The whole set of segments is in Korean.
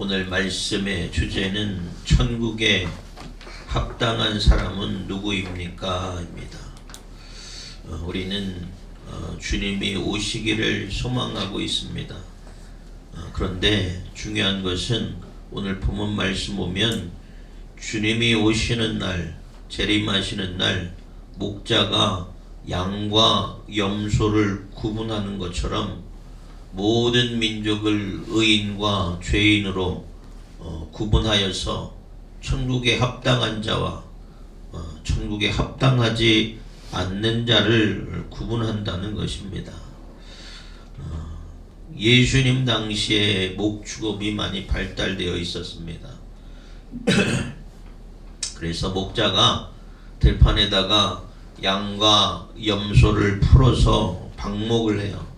오늘 말씀의 주제는 천국에 합당한 사람은 누구입니까? 입니다. 우리는 주님이 오시기를 소망하고 있습니다. 그런데 중요한 것은 오늘 본문 말씀 보면 주님이 오시는 날, 재림하시는 날 목자가 양과 염소를 구분하는 것처럼 모든 민족을 의인과 죄인으로 구분하여서 천국에 합당한 자와 천국에 합당하지 않는 자를 구분한다는 것입니다. 예수님 당시에 목축업이 많이 발달되어 있었습니다. 그래서 목자가 들판에다가 양과 염소를 풀어서 방목을 해요.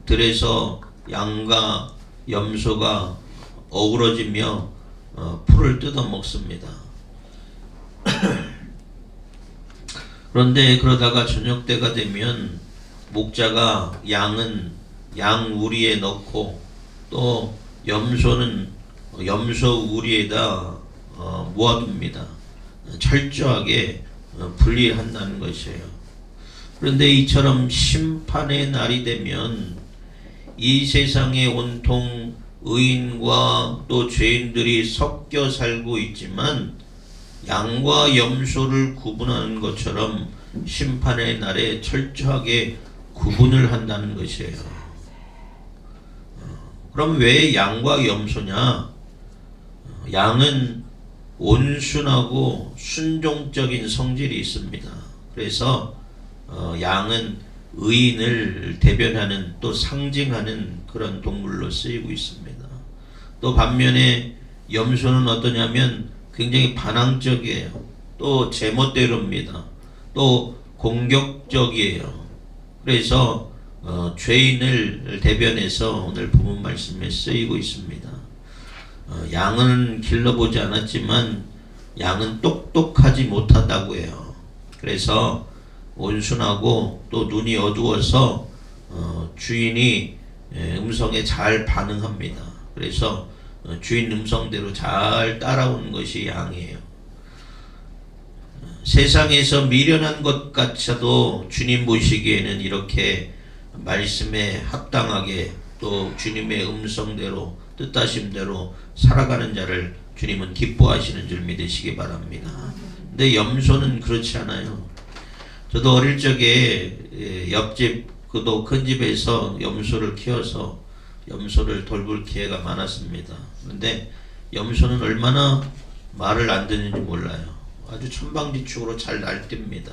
들에서 양과 염소가 어우러지며 풀을 뜯어 먹습니다. 그런데 그러다가 저녁 때가 되면 목자가 양은 양 우리에 넣고 또 염소는 염소 우리에다 모아둡니다. 철저하게 분리한다는 것이에요. 그런데 이처럼 심판의 날이 되면 이 세상에 온통 의인과 또 죄인들이 섞여 살고 있지만 양과 염소를 구분하는 것처럼 심판의 날에 철저하게 구분을 한다는 것이에요. 그럼 왜 양과 염소냐? 양은 온순하고 순종적인 성질이 있습니다. 그래서 양은 의인을 대변하는 또 상징하는 그런 동물로 쓰이고 있습니다. 또 반면에 염소는 어떠냐면 굉장히 반항적이에요. 또 제멋대로입니다. 또 공격적이에요. 그래서 죄인을 대변해서 오늘 본문 말씀에 쓰이고 있습니다. 양은 길러보지 않았지만 양은 똑똑하지 못하다고 해요. 그래서 온순하고 또 눈이 어두워서 주인이 음성에 잘 반응합니다. 그래서 주인 음성대로 잘 따라오는 것이 양이에요. 세상에서 미련한 것 같아도 주님 보시기에는 이렇게 말씀에 합당하게 또 주님의 음성대로 뜻하심대로 살아가는 자를 주님은 기뻐하시는 줄 믿으시기 바랍니다. 근데 염소는 그렇지 않아요. 저도 어릴 적에 옆집 그도 큰 집에서 염소를 키워서 염소를 돌볼 기회가 많았습니다. 그런데 염소는 얼마나 말을 안 듣는지 몰라요. 아주 천방지축으로 잘 날뜁니다.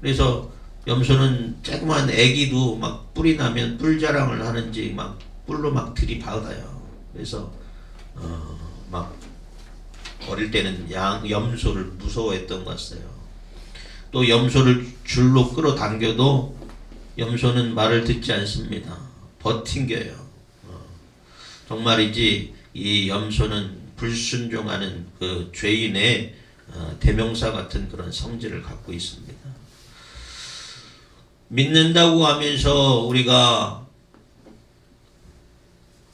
그래서 염소는 조그만 애기도 막 뿔이 나면 뿔 자랑을 하는지 막 뿔로 막 들이박아요. 그래서 막 어릴 때는 염소를 무서워했던 것 같아요. 또 염소를 줄로 끌어당겨도 염소는 말을 듣지 않습니다. 버팅겨요. 정말이지 이 염소는 불순종하는 그 죄인의 대명사 같은 그런 성질을 갖고 있습니다. 믿는다고 하면서 우리가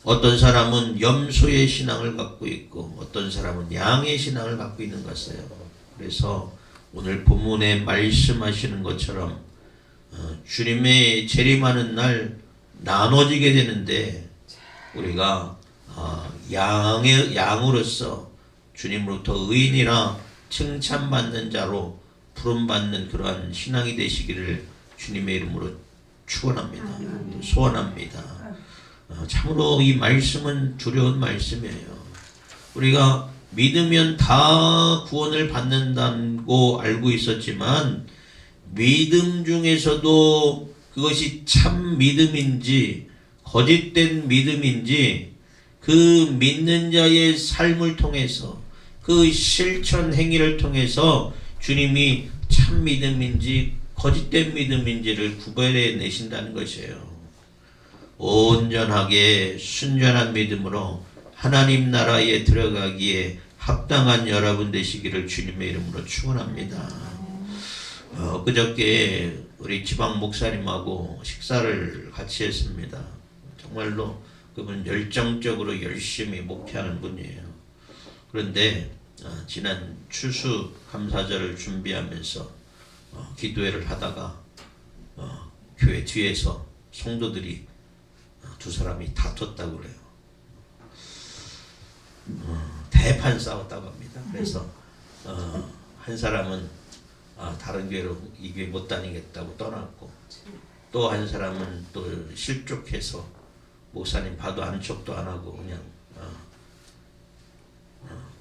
어떤 사람은 염소의 신앙을 갖고 있고 어떤 사람은 양의 신앙을 갖고 있는 것 같아요. 그래서 오늘 본문에 말씀하시는 것처럼 주님의 재림하는 날 나눠지게 되는데 우리가 양으로서 주님으로부터 의인이라 칭찬받는 자로 부름받는 그러한 신앙이 되시기를 주님의 이름으로 축원합니다. 소원합니다. 참으로 이 말씀은 두려운 말씀이에요. 우리가 믿으면 다 구원을 받는다고 알고 있었지만 믿음 중에서도 그것이 참 믿음인지 거짓된 믿음인지 그 믿는 자의 삶을 통해서 그 실천 행위를 통해서 주님이 참 믿음인지 거짓된 믿음인지를 구별해 내신다는 것이에요. 온전하게 순전한 믿음으로 하나님 나라에 들어가기에 합당한 여러분 되시기를 주님의 이름으로 축원합니다. 그저께 우리 지방 목사님하고 식사를 같이 했습니다. 정말로 그분 열정적으로 열심히 목회하는 분이에요. 그런데 지난 추수 감사절을 준비하면서 기도회를 하다가 교회 뒤에서 성도들이 두 사람이 다퉜다고 그래요. 대판 싸웠다고 합니다. 그래서 한 사람은 다른 교회로 이 교회 못 다니겠다고 떠났고, 또 한 사람은 또 실족해서 목사님 봐도 아는 척도 안 하고 그냥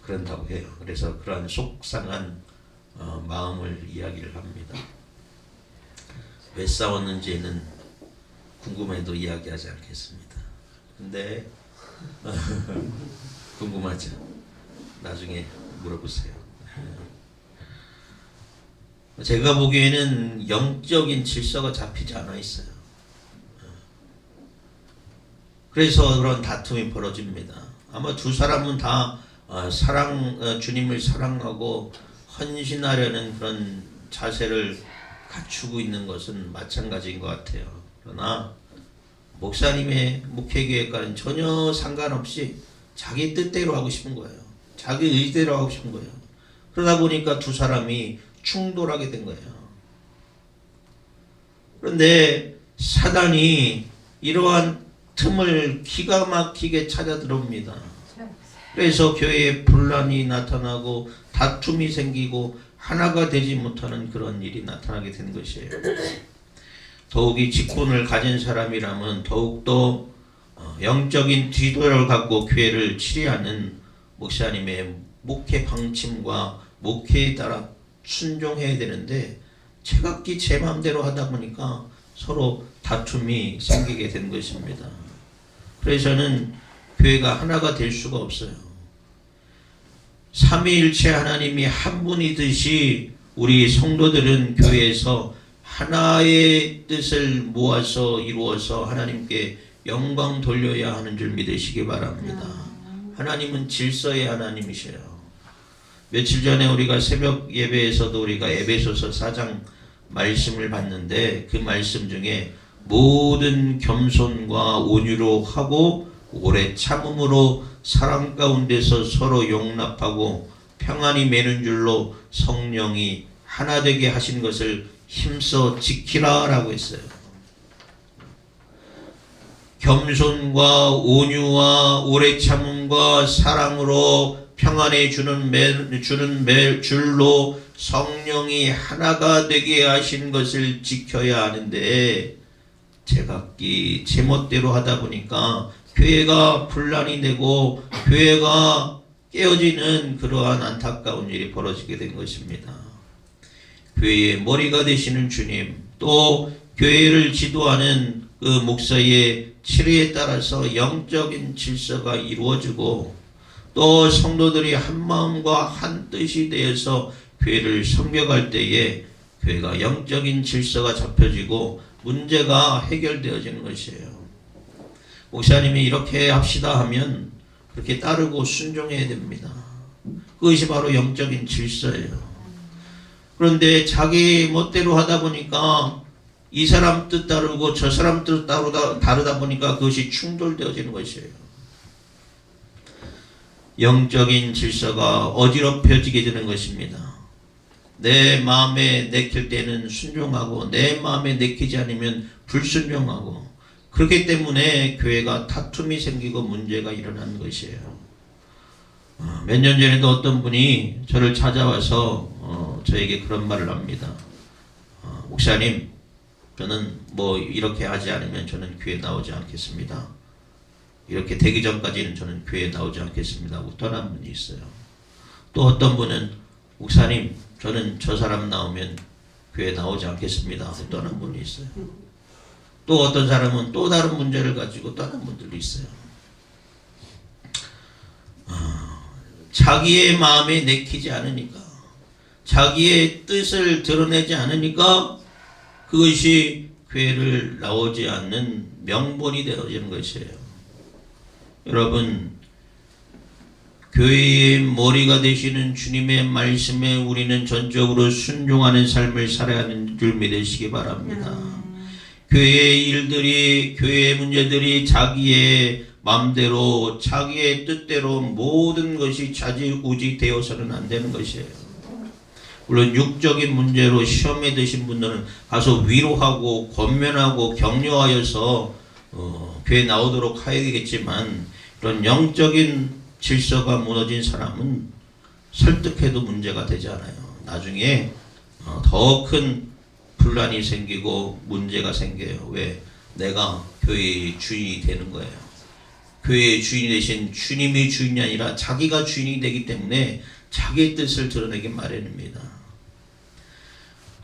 그런다고 해요. 그래서 그러한 속상한 마음을 이야기를 합니다. 왜 싸웠는지는 궁금해도 이야기하지 않겠습니다. 근데 궁금하죠? 나중에 물어보세요. 제가 보기에는 영적인 질서가 잡히지 않아 있어요. 그래서 그런 다툼이 벌어집니다. 아마 두 사람은 다 주님을 사랑하고 헌신하려는 그런 자세를 갖추고 있는 것은 마찬가지인 것 같아요. 그러나 목사님의 목회계획과는 전혀 상관없이 자기 뜻대로 하고 싶은 거예요. 자기 의대로 하고 싶은 거예요. 그러다 보니까 두 사람이 충돌하게 된 거예요. 그런데 사단이 이러한 틈을 기가 막히게 찾아 들어옵니다. 그래서 교회에 분란이 나타나고 다툼이 생기고 하나가 되지 못하는 그런 일이 나타나게 된 것이에요. 더욱이 직분을 가진 사람이라면 더욱더 영적인 뒤도를 갖고 교회를 치리하는 목사님의 목회 방침과 목회에 따라 순종해야 되는데, 제각기 제 마음대로 하다 보니까 서로 다툼이 생기게 된 것입니다. 그래서 저는 교회가 하나가 될 수가 없어요. 삼위일체 하나님이 한 분이듯이 우리 성도들은 교회에서 하나의 뜻을 모아서 이루어서 하나님께 영광 돌려야 하는 줄 믿으시기 바랍니다. 하나님은 질서의 하나님이셔요. 며칠 전에 우리가 새벽 예배에서도 우리가 에베소서 4장 말씀을 봤는데, 그 말씀 중에 모든 겸손과 온유로 하고 오래 참음으로 사랑 가운데서 서로 용납하고 평안히 매는 줄로 성령이 하나 되게 하신 것을 힘써 지키라 라고 했어요. 겸손과 온유와 오래 참음과 사랑으로 평안해 주는 줄로 성령이 하나가 되게 하신 것을 지켜야 하는데, 제각기 제멋대로 하다 보니까 교회가 분란이 되고 교회가 깨어지는 그러한 안타까운 일이 벌어지게 된 것입니다. 교회의 머리가 되시는 주님, 또 교회를 지도하는 그 목사의 치리에 따라서 영적인 질서가 이루어지고, 또 성도들이 한 마음과 한 뜻이 되어서 교회를 섬겨갈 때에 교회가 영적인 질서가 잡혀지고 문제가 해결되어지는 것이에요. 목사님이 이렇게 합시다 하면 그렇게 따르고 순종해야 됩니다. 그것이 바로 영적인 질서예요. 그런데 자기 멋대로 하다 보니까 이 사람 뜻 따르고 저 사람 뜻 다르다 보니까 그것이 충돌되어지는 것이에요. 영적인 질서가 어지럽혀지게 되는 것입니다. 내 마음에 내킬 때는 순종하고 내 마음에 내키지 않으면 불순종하고, 그렇기 때문에 교회가 다툼이 생기고 문제가 일어나는 것이에요. 몇 년 전에도 어떤 분이 저를 찾아와서 저에게 그런 말을 합니다. 목사님, 저는 뭐 이렇게 하지 않으면 저는 교회 나오지 않겠습니다. 이렇게 되기 전까지는 저는 교회에 나오지 않겠습니다 하고 떠난 분이 있어요. 또 어떤 분은 목사님, 저는 저 사람 나오면 교회에 나오지 않겠습니다 하고 떠난 분이 있어요. 또 어떤 사람은 또 다른 문제를 가지고 떠난 분들도 있어요. 자기의 마음에 내키지 않으니까, 자기의 뜻을 드러내지 않으니까 그것이 교회를 나오지 않는 명분이 되어지는 것이에요. 여러분, 교회의 머리가 되시는 주님의 말씀에 우리는 전적으로 순종하는 삶을 살아야 하는 줄 믿으시기 바랍니다. 교회의 일들이, 교회의 문제들이 자기의 마음대로 자기의 뜻대로 모든 것이 좌지우지 되어서는 안 되는 것이에요. 물론 육적인 문제로 시험에 드신 분들은 가서 위로하고 권면하고 격려하여서 교회 나오도록 해야겠지만, 이런 영적인 질서가 무너진 사람은 설득해도 문제가 되지 않아요. 나중에 더 큰 분란이 생기고 문제가 생겨요. 왜? 내가 교회의 주인이 되는 거예요. 교회의 주인이 되신 주님이 주인이 아니라 자기가 주인이 되기 때문에 자기의 뜻을 드러내기 마련입니다.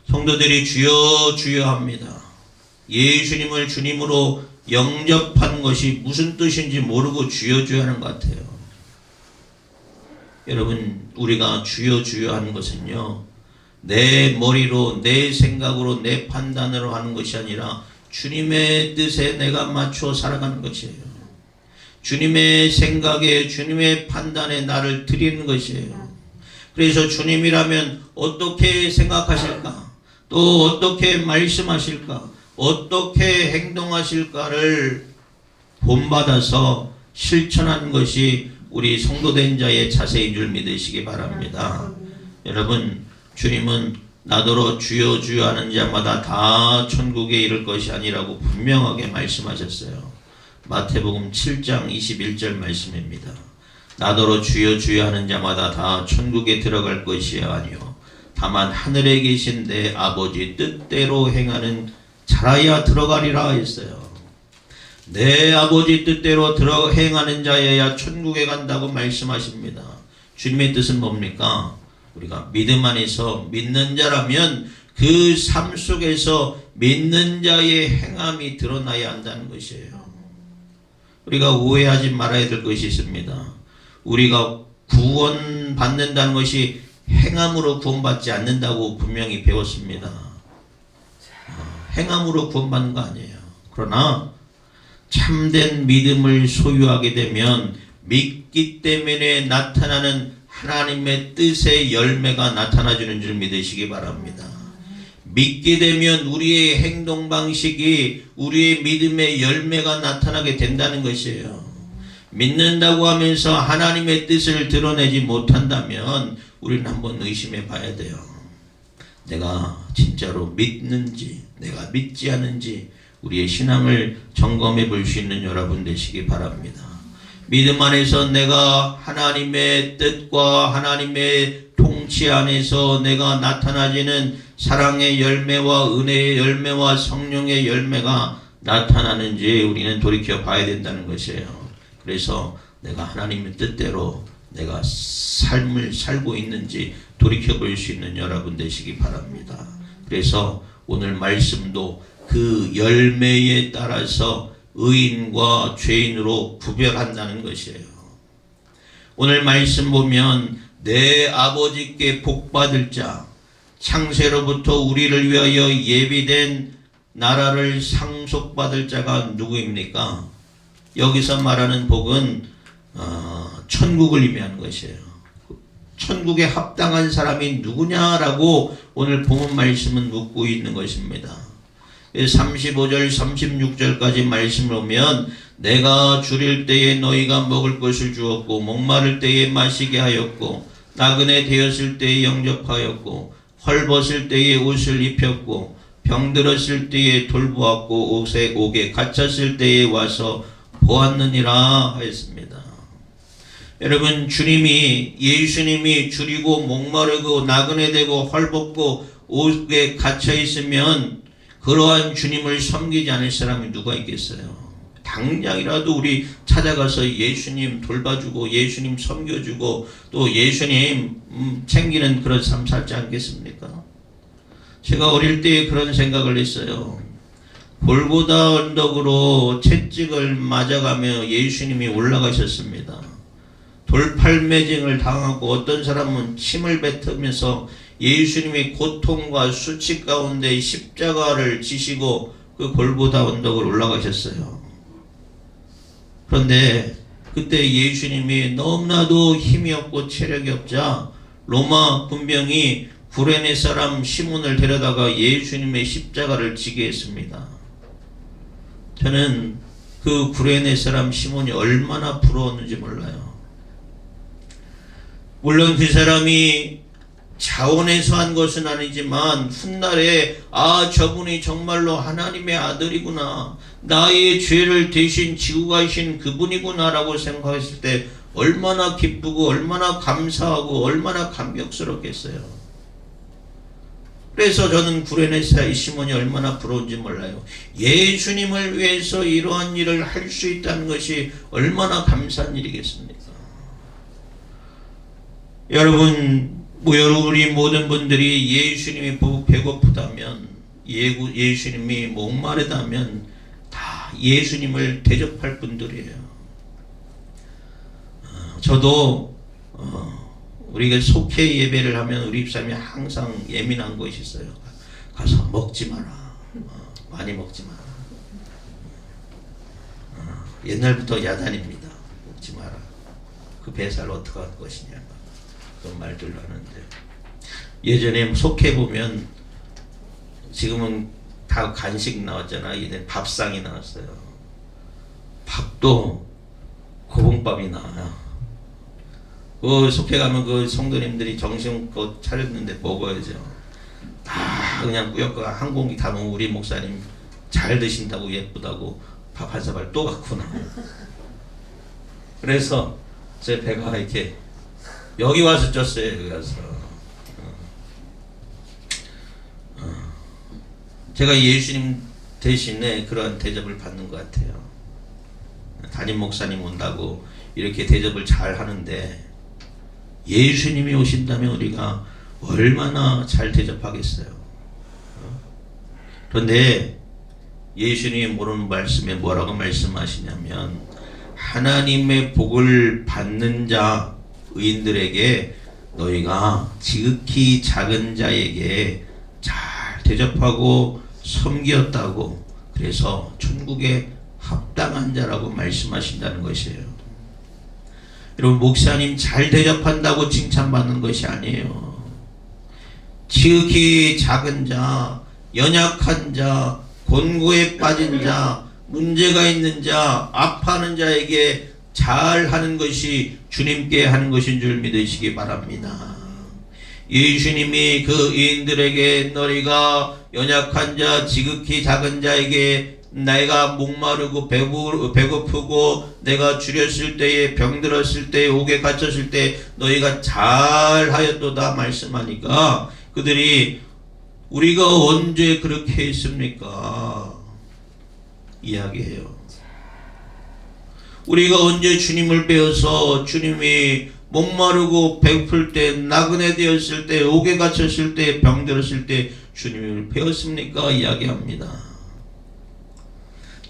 성도들이 주여 주여 합니다. 예수님을 주님으로 영접한 것이 무슨 뜻인지 모르고 주여 주여 하는 것 같아요. 여러분, 우리가 주여 주여 하는 것은요, 내 머리로 내 생각으로 내 판단으로 하는 것이 아니라 주님의 뜻에 내가 맞춰 살아가는 것이에요. 주님의 생각에 주님의 판단에 나를 드리는 것이에요. 그래서 주님이라면 어떻게 생각하실까? 또 어떻게 말씀하실까? 어떻게 행동하실까를 본받아서 실천하는 것이 우리 성도된 자의 자세인 줄 믿으시기 바랍니다. 여러분, 주님은 나더러 주여 주여 하는 자마다 다 천국에 이를 것이 아니라고 분명하게 말씀하셨어요. 마태복음 7장 21절 말씀입니다. 나더러 주여 주여 하는 자마다 다 천국에 들어갈 것이 아니요 다만 하늘에 계신 내 아버지 뜻대로 행하는 자라야 들어가리라 했어요. 내 아버지 뜻대로 행하는 자여야 천국에 간다고 말씀하십니다. 주님의 뜻은 뭡니까? 우리가 믿음 안에서 믿는 자라면 그 삶 속에서 믿는 자의 행함이 드러나야 한다는 것이에요. 우리가 오해하지 말아야 될 것이 있습니다. 우리가 구원받는다는 것이 행함으로 구원받지 않는다고 분명히 배웠습니다. 행함으로 구원받는 거 아니에요. 그러나 참된 믿음을 소유하게 되면 믿기 때문에 나타나는 하나님의 뜻의 열매가 나타나주는 줄 믿으시기 바랍니다. 믿게 되면 우리의 행동 방식이 우리의 믿음의 열매가 나타나게 된다는 것이에요. 믿는다고 하면서 하나님의 뜻을 드러내지 못한다면 우리는 한번 의심해 봐야 돼요. 내가 진짜로 믿는지 내가 믿지 않는지 우리의 신앙을 점검해 볼 수 있는 여러분 되시기 바랍니다. 믿음 안에서 내가 하나님의 뜻과 하나님의 통치 안에서 내가 나타나지는 사랑의 열매와 은혜의 열매와 성령의 열매가 나타나는지 우리는 돌이켜 봐야 된다는 것이에요. 그래서 내가 하나님의 뜻대로 내가 삶을 살고 있는지 돌이켜 볼 수 있는 여러분 되시기 바랍니다. 그래서 오늘 말씀도 그 열매에 따라서 의인과 죄인으로 구별한다는 것이에요. 오늘 말씀 보면 내 아버지께 복받을 자, 창세로부터 우리를 위하여 예비된 나라를 상속받을 자가 누구입니까? 여기서 말하는 복은 천국을 의미하는 것이에요. 천국에 합당한 사람이 누구냐라고 오늘 본문 말씀은 묻고 있는 것입니다. 35절 36절까지 말씀을 보면 내가 줄일 때에 너희가 먹을 것을 주었고 목마를 때에 마시게 하였고 나그네 되었을 때에 영접하였고 헐벗을 때에 옷을 입혔고 병들었을 때에 돌보았고 옥에 갇혔을 때에 와서 보았느니라 하였습니다. 여러분, 예수님이 줄이고 목마르고 나그네 되고 헐벗고 옥에 갇혀 있으면 그러한 주님을 섬기지 않을 사람이 누가 있겠어요? 당장이라도 우리 찾아가서 예수님 돌봐주고 예수님 섬겨주고 또 예수님 챙기는 그런 삶 살지 않겠습니까? 제가 어릴 때 그런 생각을 했어요. 골고다 언덕으로 채찍을 맞아가며 예수님이 올라가셨습니다. 돌팔매징을 당하고 어떤 사람은 침을 뱉으면서 예수님이 고통과 수치 가운데 십자가를 지시고 그 골고다 언덕을 올라가셨어요. 그런데 그때 예수님이 너무나도 힘이 없고 체력이 없자 로마 군병이 구레네 사람 시몬을 데려다가 예수님의 십자가를 지게 했습니다. 저는 그 그 구레네 사람 시몬이 얼마나 부러웠는지 몰라요. 물론 그 사람이 자원해서 한 것은 아니지만 훗날에 저분이 정말로 하나님의 아들이구나, 나의 죄를 대신 지고 가신 그분이구나 라고 생각했을 때 얼마나 기쁘고 얼마나 감사하고 얼마나 감격스럽겠어요. 그래서 저는 구레네 사람 시몬이 얼마나 부러운지 몰라요. 예수님을 위해서 이러한 일을 할 수 있다는 것이 얼마나 감사한 일이겠습니까? 여러분, 우리 모든 분들이 예수님이 배고프다면, 예수님이 목마르다면 다 예수님을 대접할 분들이에요. 저도 우리가 속회 예배를 하면 우리 집사람이 항상 예민한 것이 있어요. 가서 먹지 마라, 많이 먹지 마라. 옛날부터 야단입니다. 먹지 마라. 그 배살 어떻게 할 것이냐, 그런 말들을 하는데, 예전에 속해 보면, 지금은 다 간식 나왔잖아. 이제 밥상이 나왔어요. 밥도 고봉밥이 나와요. 그 속해 가면 그 성도님들이 정성껏 차렸는데 먹어야죠. 다 그냥 꾸역꾸역 한 공기 다 먹으면 우리 목사님 잘 드신다고, 예쁘다고 밥 한 사발 또 갖고 나와요. 그래서 제 배가 이렇게 여기 와서 쪘어요. 여기 와서. 제가 예수님 대신에 그러한 대접을 받는 것 같아요. 담임 목사님 온다고 이렇게 대접을 잘 하는데, 예수님이 오신다면 우리가 얼마나 잘 대접하겠어요. 그런데 예수님이 모르는 말씀에 뭐라고 말씀하시냐면, 하나님의 복을 받는 자 의인들에게 너희가 지극히 작은 자에게 잘 대접하고 섬겼다고, 그래서 천국에 합당한 자라고 말씀하신다는 것이에요. 여러분, 목사님 잘 대접한다고 칭찬받는 것이 아니에요. 지극히 작은 자, 연약한 자, 곤고에 빠진 자, 문제가 있는 자, 아파하는 자에게 잘하는 것이 주님께 하는 것인 줄 믿으시기 바랍니다. 예수님이 그 의인들에게 너희가 연약한 자, 지극히 작은 자에게 내가 목마르고 배고프고 내가 줄였을 때에, 병들었을 때에, 옥에 갇혔을 때 너희가 잘하였도다 말씀하니까, 그들이 우리가 언제 그렇게 했습니까? 이야기해요. 우리가 언제 주님을 배워서 주님이 목마르고 배고플 때, 나그네 되었을 때, 옥에 갇혔을 때, 병들었을 때 주님을 배웠습니까? 이야기합니다.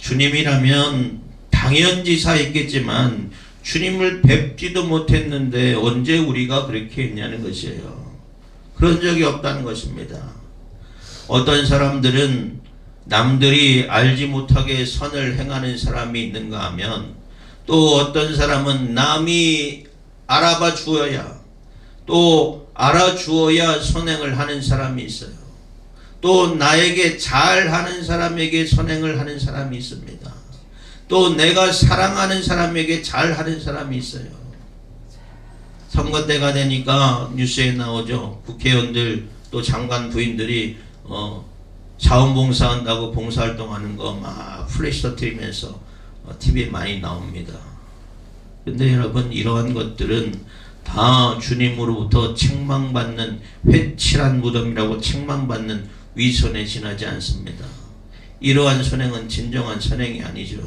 주님이라면 당연지사했겠지만 주님을 뵙지도 못했는데 언제 우리가 그렇게 했냐는 것이에요. 그런 적이 없다는 것입니다. 어떤 사람들은 남들이 알지 못하게 선을 행하는 사람이 있는가 하면, 또 어떤 사람은 남이 알아봐 주어야, 또 알아주어야 선행을 하는 사람이 있어요. 또 나에게 잘하는 사람에게 선행을 하는 사람이 있습니다. 또 내가 사랑하는 사람에게 잘하는 사람이 있어요. 선거 때가 되니까 뉴스에 나오죠. 국회의원들 또 장관 부인들이 자원봉사한다고 봉사활동하는 거 막 플래시 터뜨리면서 TV에 많이 나옵니다. 근데 여러분, 이러한 것들은 다 주님으로부터 책망받는, 회칠한 무덤이라고 책망받는 위선에 지나지 않습니다. 이러한 선행은 진정한 선행이 아니죠.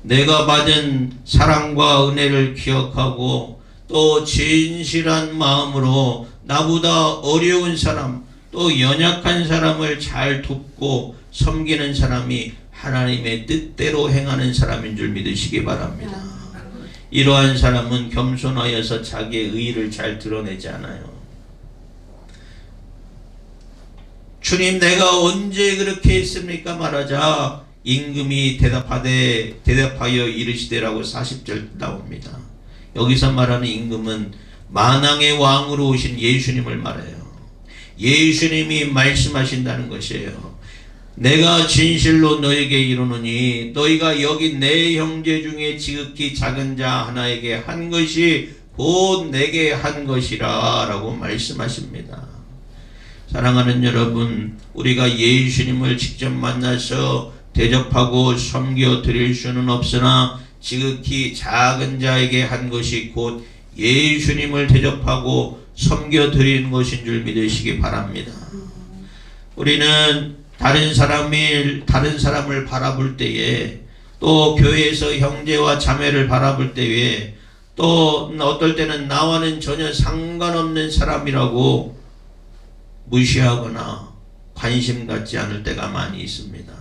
내가 받은 사랑과 은혜를 기억하고 또 진실한 마음으로 나보다 어려운 사람, 또 연약한 사람을 잘 돕고 섬기는 사람이 하나님의 뜻대로 행하는 사람인 줄 믿으시기 바랍니다. 이러한 사람은 겸손하여서 자기의 의의를 잘 드러내지 않아요. 주님, 내가 언제 그렇게 했습니까? 말하자 임금이 대답하여 이르시되라고 40절 나옵니다. 여기서 말하는 임금은 만왕의 왕으로 오신 예수님을 말해요. 예수님이 말씀하신다는 것이에요. 내가 진실로 너에게 이르노니 너희가 여기 내 형제 중에 지극히 작은 자 하나에게 한 것이 곧 내게 한 것이라 라고 말씀하십니다. 사랑하는 여러분, 우리가 예수님을 직접 만나서 대접하고 섬겨 드릴 수는 없으나 지극히 작은 자에게 한 것이 곧 예수님을 대접하고 섬겨 드리는 것인 줄 믿으시기 바랍니다. 우리는 다른 사람을 바라볼 때에, 또 교회에서 형제와 자매를 바라볼 때에, 또 어떨 때는 나와는 전혀 상관없는 사람이라고 무시하거나 관심 갖지 않을 때가 많이 있습니다.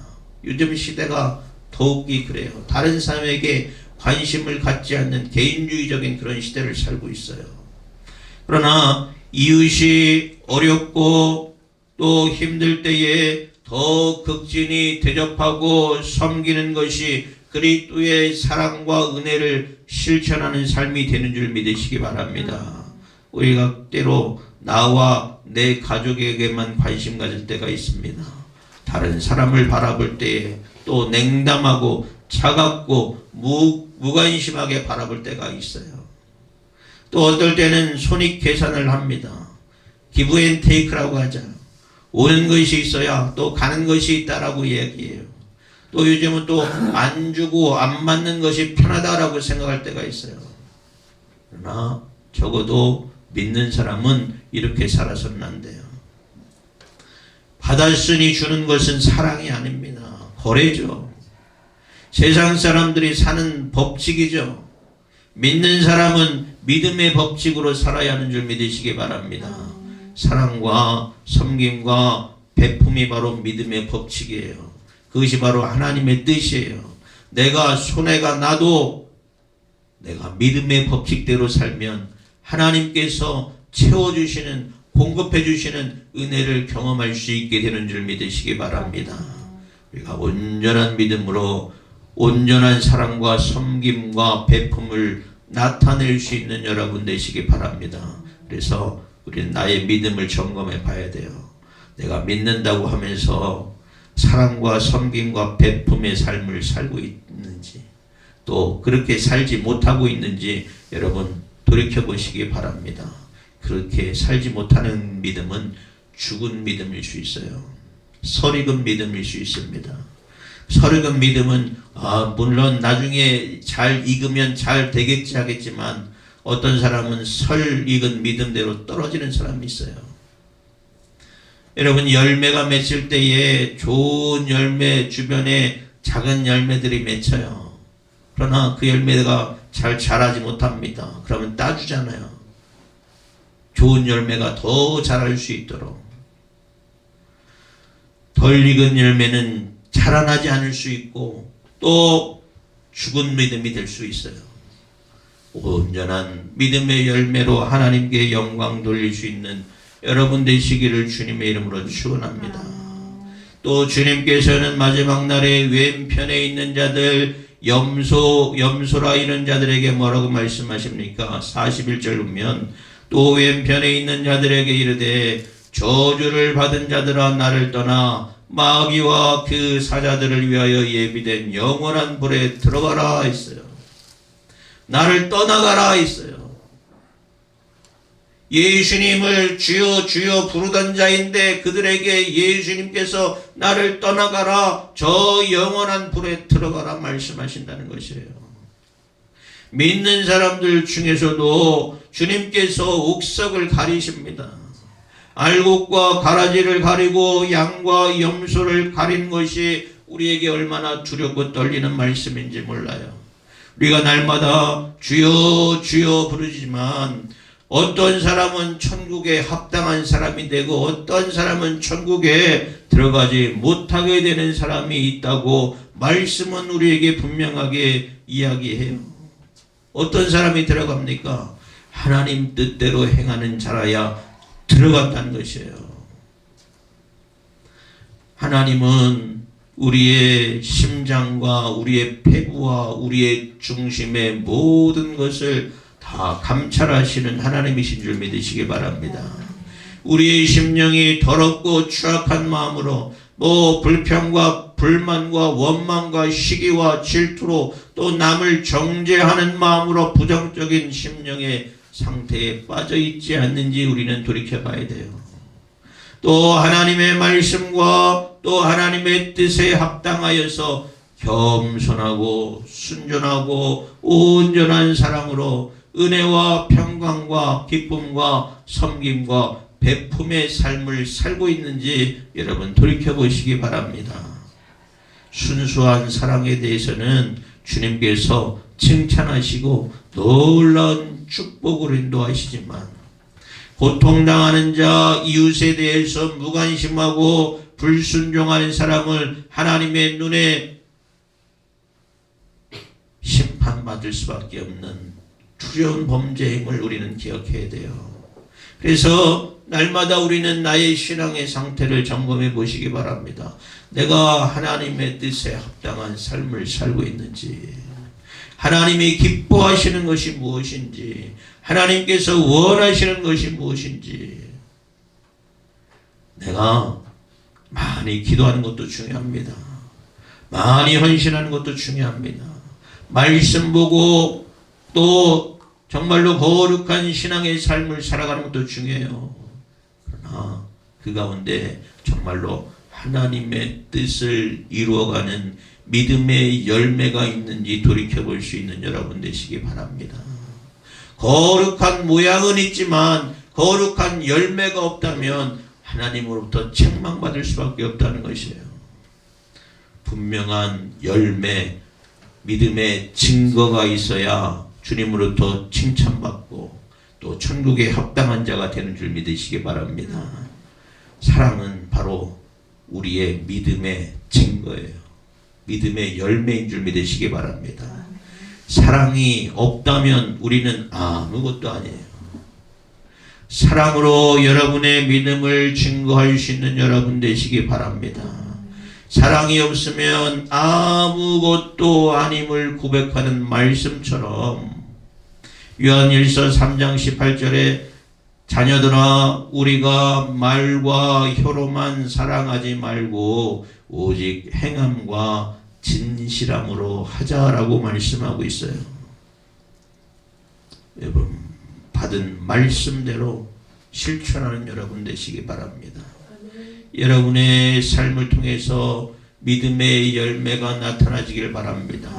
요즘 시대가 더욱이 그래요. 다른 사람에게 관심을 갖지 않는 개인주의적인 그런 시대를 살고 있어요. 그러나 이웃이 어렵고 또 힘들 때에 더 극진히 대접하고 섬기는 것이 그리스도의 사랑과 은혜를 실천하는 삶이 되는 줄 믿으시기 바랍니다. 우리가 때로 나와 내 가족에게만 관심 가질 때가 있습니다. 다른 사람을 바라볼 때에 또 냉담하고 차갑고 무관심하게 바라볼 때가 있어요. 또 어떨 때는 손익 계산을 합니다. 기브 앤 테이크라고 하죠. 오는 것이 있어야 또 가는 것이 있다라고 얘기해요. 또 요즘은 또 안 주고 안 받는 것이 편하다라고 생각할 때가 있어요. 그러나 적어도 믿는 사람은 이렇게 살아서는 안 돼요. 받았으니 주는 것은 사랑이 아닙니다. 거래죠. 세상 사람들이 사는 법칙이죠. 믿는 사람은 믿음의 법칙으로 살아야 하는 줄 믿으시기 바랍니다. 사랑과 섬김과 베품이 바로 믿음의 법칙이에요. 그것이 바로 하나님의 뜻이에요. 내가 손해가 나도 내가 믿음의 법칙대로 살면 하나님께서 채워주시는, 공급해주시는 은혜를 경험할 수 있게 되는 줄 믿으시기 바랍니다. 우리가 온전한 믿음으로 온전한 사랑과 섬김과 베품을 나타낼 수 있는 여러분 되시기 바랍니다. 그래서 우리는 나의 믿음을 점검해 봐야 돼요. 내가 믿는다고 하면서 사랑과 섬김과 베품의 삶을 살고 있는지, 또 그렇게 살지 못하고 있는지 여러분 돌이켜 보시기 바랍니다. 그렇게 살지 못하는 믿음은 죽은 믿음일 수 있어요. 설익은 믿음일 수 있습니다. 설익은 믿음은 물론 나중에 잘 익으면 잘 되겠지 하겠지만 어떤 사람은 설익은 믿음대로 떨어지는 사람이 있어요. 여러분, 열매가 맺힐 때에 좋은 열매 주변에 작은 열매들이 맺혀요. 그러나 그 열매가 잘 자라지 못합니다. 그러면 따주잖아요. 좋은 열매가 더 자랄 수 있도록. 덜 익은 열매는 자라나지 않을 수 있고 또 죽은 믿음이 될 수 있어요. 온전한 믿음의 열매로 하나님께 영광 돌릴 수 있는 여러분 되시기를 주님의 이름으로 축원합니다. 또 주님께서는 마지막 날에 왼편에 있는 자들, 염소라 이런 자들에게 뭐라고 말씀하십니까? 41절 보면 또 왼편에 있는 자들에게 이르되 저주를 받은 자들아 나를 떠나 마귀와 그 사자들을 위하여 예비된 영원한 불에 들어가라 했어요. 나를 떠나가라 했어요. 예수님을 주여 주여 부르던 자인데 그들에게 예수님께서 나를 떠나가라, 저 영원한 불에 들어가라 말씀하신다는 것이에요. 믿는 사람들 중에서도 주님께서 옥석을 가리십니다. 알곡과 가라지를 가리고 양과 염소를 가린 것이 우리에게 얼마나 두렵고 떨리는 말씀인지 몰라요. 우리가 날마다 주여 주여 부르지만 어떤 사람은 천국에 합당한 사람이 되고 어떤 사람은 천국에 들어가지 못하게 되는 사람이 있다고 말씀은 우리에게 분명하게 이야기해요. 어떤 사람이 들어갑니까? 하나님 뜻대로 행하는 자라야 들어간다는 것이에요. 하나님은 우리의 심장과 우리의 폐부와 우리의 중심의 모든 것을 다 감찰하시는 하나님이신 줄 믿으시기 바랍니다. 우리의 심령이 더럽고 추악한 마음으로 불평과 불만과 원망과 시기와 질투로 또 남을 정죄하는 마음으로 부정적인 심령의 상태에 빠져 있지 않는지 우리는 돌이켜 봐야 돼요. 또 하나님의 말씀과 또 하나님의 뜻에 합당하여서 겸손하고 순전하고 온전한 사랑으로 은혜와 평강과 기쁨과 섬김과 베품의 삶을 살고 있는지 여러분 돌이켜보시기 바랍니다. 순수한 사랑에 대해서는 주님께서 칭찬하시고 놀라운 축복으로 인도하시지만 고통당하는 자, 이웃에 대해서 무관심하고 불순종하는 사람을 하나님의 눈에 심판받을 수밖에 없는 두려운 범죄임을 우리는 기억해야 돼요. 그래서 날마다 우리는 나의 신앙의 상태를 점검해 보시기 바랍니다. 내가 하나님의 뜻에 합당한 삶을 살고 있는지, 하나님이 기뻐하시는 것이 무엇인지, 하나님께서 원하시는 것이 무엇인지. 내가 많이 기도하는 것도 중요합니다. 많이 헌신하는 것도 중요합니다. 말씀 보고 또 정말로 거룩한 신앙의 삶을 살아가는 것도 중요해요. 그러나 그 가운데 정말로 하나님의 뜻을 이루어가는 믿음의 열매가 있는지 돌이켜볼 수 있는 여러분 되시기 바랍니다. 거룩한 모양은 있지만 거룩한 열매가 없다면 하나님으로부터 책망받을 수밖에 없다는 것이에요. 분명한 열매, 믿음의 증거가 있어야 주님으로부터 칭찬받고 또 천국에 합당한 자가 되는 줄 믿으시기 바랍니다. 사랑은 바로 우리의 믿음의 증거예요. 믿음의 열매인 줄 믿으시기 바랍니다. 사랑이 없다면 우리는 아무것도 아니에요. 사랑으로 여러분의 믿음을 증거할 수 있는 여러분 되시기 바랍니다. 사랑이 없으면 아무것도 아님을 고백하는 말씀처럼 요한일서 3장 18절에 자녀들아 우리가 말과 혀로만 사랑하지 말고 오직 행함과 진실함으로 하자라고 말씀하고 있어요. 여러분 받은 말씀대로 실천하는 여러분 되시기 바랍니다. 여러분의 삶을 통해서 믿음의 열매가 나타나지길 바랍니다.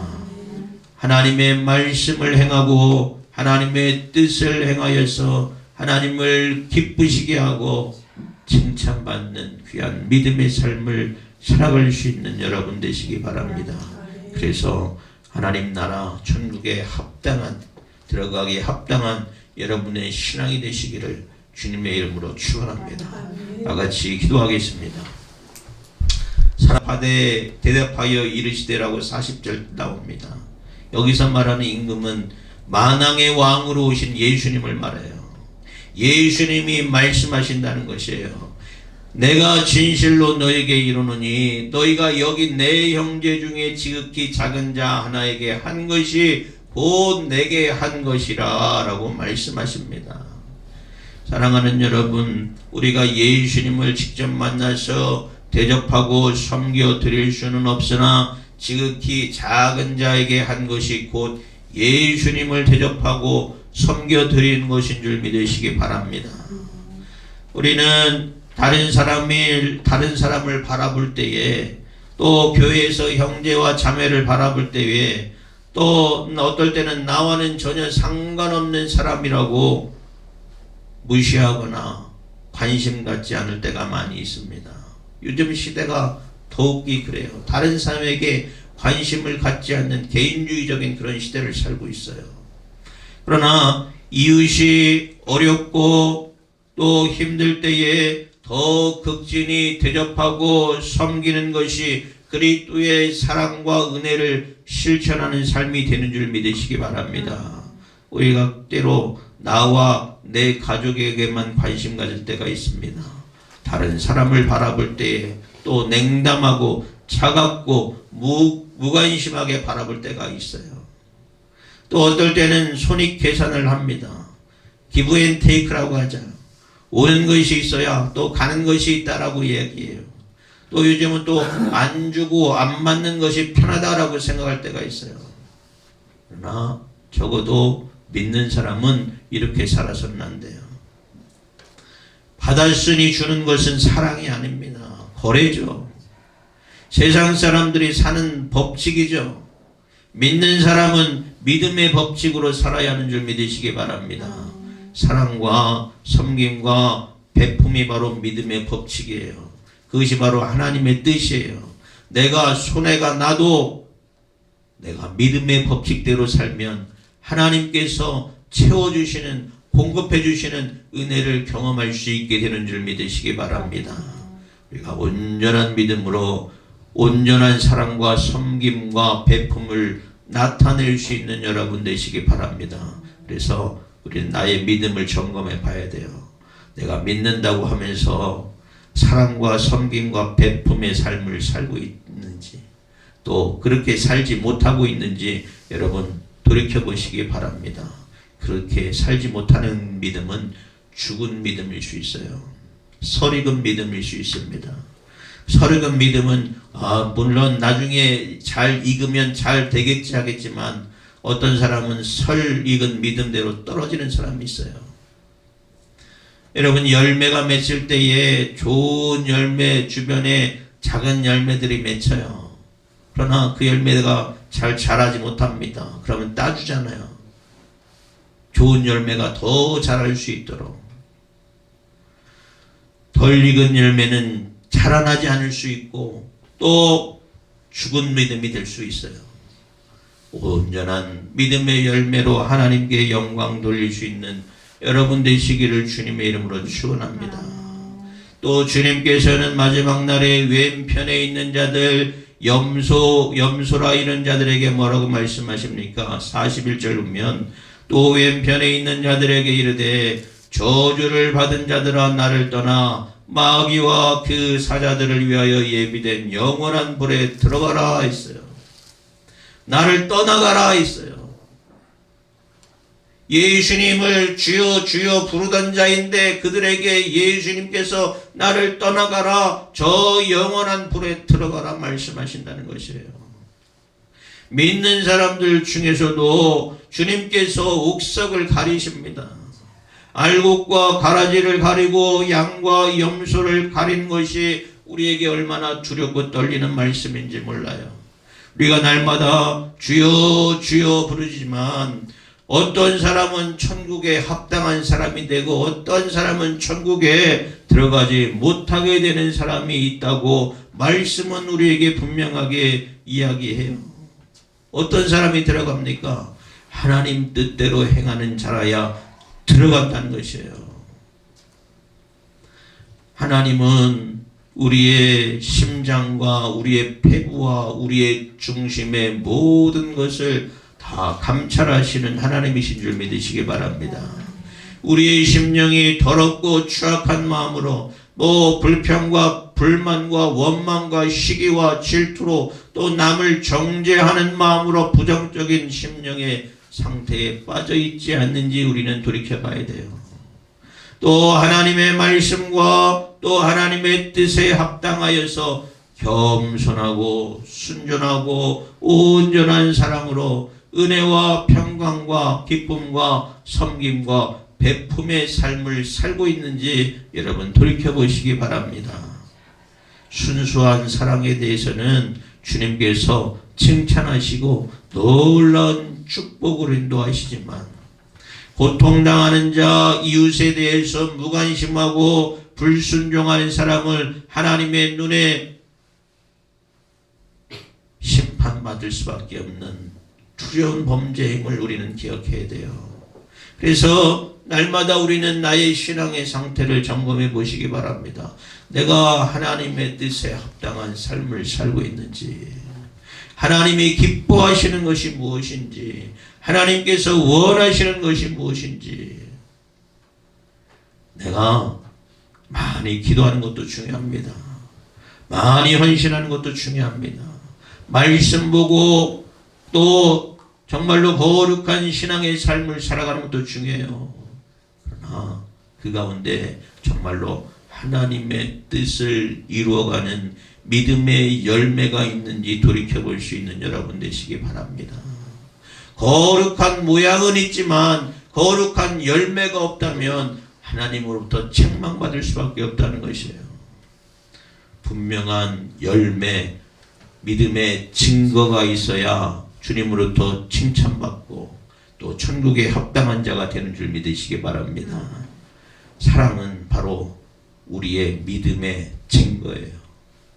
하나님의 말씀을 행하고 하나님의 뜻을 행하여서 하나님을 기쁘시게 하고 칭찬받는 귀한 믿음의 삶을 살아갈 수 있는 여러분 되시기 바랍니다. 그래서 하나님 나라 천국에 합당한 들어가기에 합당한 여러분의 신앙이 되시기를 주님의 이름으로 축원합니다. 다같이 기도하겠습니다. 사랑하되 대답하여 이르시되라고 40절 나옵니다. 여기서 말하는 임금은 만왕의 왕으로 오신 예수님을 말해요. 예수님이 말씀하신다는 것이에요. 내가 진실로 너에게 이르노니 너희가 여기 내 형제 중에 지극히 작은 자 하나에게 한 것이 곧 내게 한 것이라 라고 말씀하십니다. 사랑하는 여러분, 우리가 예수님을 직접 만나서 대접하고 섬겨 드릴 수는 없으나 지극히 작은 자에게 한 것이 곧 예수님을 대접하고 섬겨 드리는 것인 줄 믿으시기 바랍니다. 우리는 다른 사람을 바라볼 때에 또 교회에서 형제와 자매를 바라볼 때에 또 어떨 때는 나와는 전혀 상관없는 사람이라고 무시하거나 관심 갖지 않을 때가 많이 있습니다. 요즘 시대가 더욱이 그래요. 다른 사람에게 관심을 갖지 않는 개인주의적인 그런 시대를 살고 있어요. 그러나 이웃이 어렵고 또 힘들 때에 더 극진히 대접하고 섬기는 것이 그리스도의 사랑과 은혜를 실천하는 삶이 되는 줄 믿으시기 바랍니다. 우리가 때로 나와 내 가족에게만 관심 가질 때가 있습니다. 다른 사람을 바라볼 때에 또 냉담하고 차갑고 무관심하게 바라볼 때가 있어요. 또 어떨 때는 손익 계산을 합니다. 기브 앤 테이크라고 하죠. 오는 것이 있어야 또 가는 것이 있다라고 얘기해요. 또 요즘은 또 안 주고 안 맞는 것이 편하다라고 생각할 때가 있어요. 그러나 적어도 믿는 사람은 이렇게 살아서는 안 돼요. 받았으니 주는 것은 사랑이 아닙니다. 거래죠. 세상 사람들이 사는 법칙이죠. 믿는 사람은 믿음의 법칙으로 살아야 하는 줄 믿으시기 바랍니다. 사랑과 섬김과 베품이 바로 믿음의 법칙이에요. 그것이 바로 하나님의 뜻이에요. 내가 손해가 나도 내가 믿음의 법칙대로 살면 하나님께서 채워주시는, 공급해주시는 은혜를 경험할 수 있게 되는 줄 믿으시기 바랍니다. 우리가 온전한 믿음으로 온전한 사랑과 섬김과 베품을 나타낼 수 있는 여러분 되시기 바랍니다. 그래서 우리는 나의 믿음을 점검해 봐야 돼요. 내가 믿는다고 하면서 사랑과 섬김과 베품의 삶을 살고 있는지, 또 그렇게 살지 못하고 있는지 여러분 돌이켜 보시기 바랍니다. 그렇게 살지 못하는 믿음은 죽은 믿음일 수 있어요. 설익은 믿음일 수 있습니다. 설익은 믿음은 물론 나중에 잘 익으면 잘 되겠지 하겠지만 어떤 사람은 설익은 믿음대로 떨어지는 사람이 있어요. 여러분, 열매가 맺힐 때에 좋은 열매 주변에 작은 열매들이 맺혀요. 그러나 그 열매가 잘 자라지 못합니다. 그러면 따주잖아요. 좋은 열매가 더 자랄 수 있도록. 덜 익은 열매는 자라나지 않을 수 있고 또 죽은 믿음이 될 수 있어요. 온전한 믿음의 열매로 하나님께 영광 돌릴 수 있는 여러분 되시기를 주님의 이름으로 축원합니다. 또 주님께서는 마지막 날에 왼편에 있는 자들, 염소라 이런 자들에게 뭐라고 말씀하십니까? 41절 보면 또 왼편에 있는 자들에게 이르되 저주를 받은 자들아 나를 떠나 마귀와 그 사자들을 위하여 예비된 영원한 불에 들어가라 했어요. 나를 떠나가라 했어요. 예수님을 주여 주여 부르던 자인데 그들에게 예수님께서 나를 떠나가라, 저 영원한 불에 들어가라 말씀하신다는 것이에요. 믿는 사람들 중에서도 주님께서 옥석을 가리십니다. 알곡과 가라지를 가리고 양과 염소를 가린 것이 우리에게 얼마나 두렵고 떨리는 말씀인지 몰라요. 우리가 날마다 주여 주여 부르지만 어떤 사람은 천국에 합당한 사람이 되고 어떤 사람은 천국에 들어가지 못하게 되는 사람이 있다고 말씀은 우리에게 분명하게 이야기해요. 어떤 사람이 들어갑니까? 하나님 뜻대로 행하는 자라야 들어갔다는 것이에요. 하나님은 우리의 심장과 우리의 폐부와 우리의 중심의 모든 것을 다 감찰하시는 하나님이신 줄 믿으시기 바랍니다. 우리의 심령이 더럽고 추악한 마음으로 또 불평과 불만과 원망과 시기와 질투로 또 남을 정죄하는 마음으로 부정적인 심령의 상태에 빠져 있지 않는지 우리는 돌이켜 봐야 돼요. 또 하나님의 말씀과 또 하나님의 뜻에 합당하여서 겸손하고 순전하고 온전한 사랑으로 은혜와 평강과 기쁨과 섬김과 베품의 삶을 살고 있는지 여러분 돌이켜 보시기 바랍니다. 순수한 사랑에 대해서는 주님께서 칭찬하시고 놀라운 축복으로 인도하시지만 고통당하는 자, 이웃에 대해서 무관심하고 불순종하는 사람을 하나님의 눈에 심판받을 수밖에 없는 두려운 범죄임을 우리는 기억해야 돼요. 그래서 날마다 우리는 나의 신앙의 상태를 점검해 보시기 바랍니다. 내가 하나님의 뜻에 합당한 삶을 살고 있는지, 하나님이 기뻐하시는 것이 무엇인지, 하나님께서 원하시는 것이 무엇인지. 내가 많이 기도하는 것도 중요합니다. 많이 헌신하는 것도 중요합니다. 말씀 보고 또 정말로 거룩한 신앙의 삶을 살아가는 것도 중요해요. 그러나 그 가운데 정말로 하나님의 뜻을 이루어가는 믿음의 열매가 있는지 돌이켜볼 수 있는 여러분 되시기 바랍니다. 거룩한 모양은 있지만 거룩한 열매가 없다면 하나님으로부터 책망받을 수밖에 없다는 것이에요. 분명한 열매, 믿음의 증거가 있어야 주님으로부터 칭찬받고 또 천국에 합당한 자가 되는 줄 믿으시기 바랍니다. 사랑은 바로 우리의 믿음의 증거예요.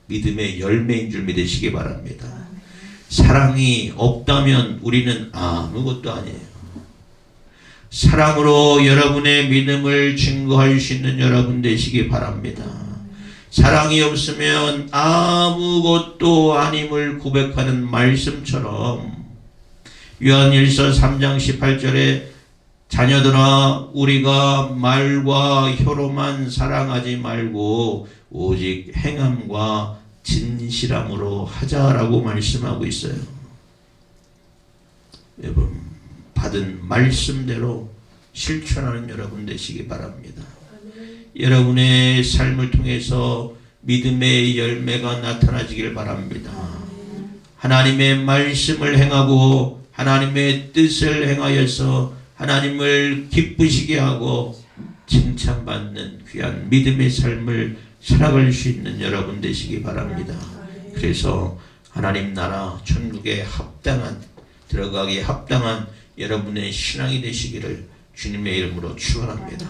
믿음의 열매인 줄 믿으시기 바랍니다. 사랑이 없다면 우리는 아무것도 아니에요. 사랑으로 여러분의 믿음을 증거할 수 있는 여러분 되시기 바랍니다. 사랑이 없으면 아무것도 아님을 고백하는 말씀처럼 요한일서 3장 18절에 자녀들아 우리가 말과 혀로만 사랑하지 말고 오직 행함과 진실함으로 하자라고 말씀하고 있어요. 여러분 받은 말씀대로 실천하는 여러분 되시기 바랍니다. 여러분의 삶을 통해서 믿음의 열매가 나타나지길 바랍니다. 하나님의 말씀을 행하고 하나님의 뜻을 행하여서 하나님을 기쁘시게 하고 칭찬받는 귀한 믿음의 삶을 살아갈 수 있는 여러분 되시기 바랍니다. 그래서 하나님 나라 천국에 합당한 들어가기에 합당한 여러분의 신앙이 되시기를 주님의 이름으로 축원합니다.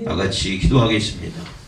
다 같이 기도하겠습니다.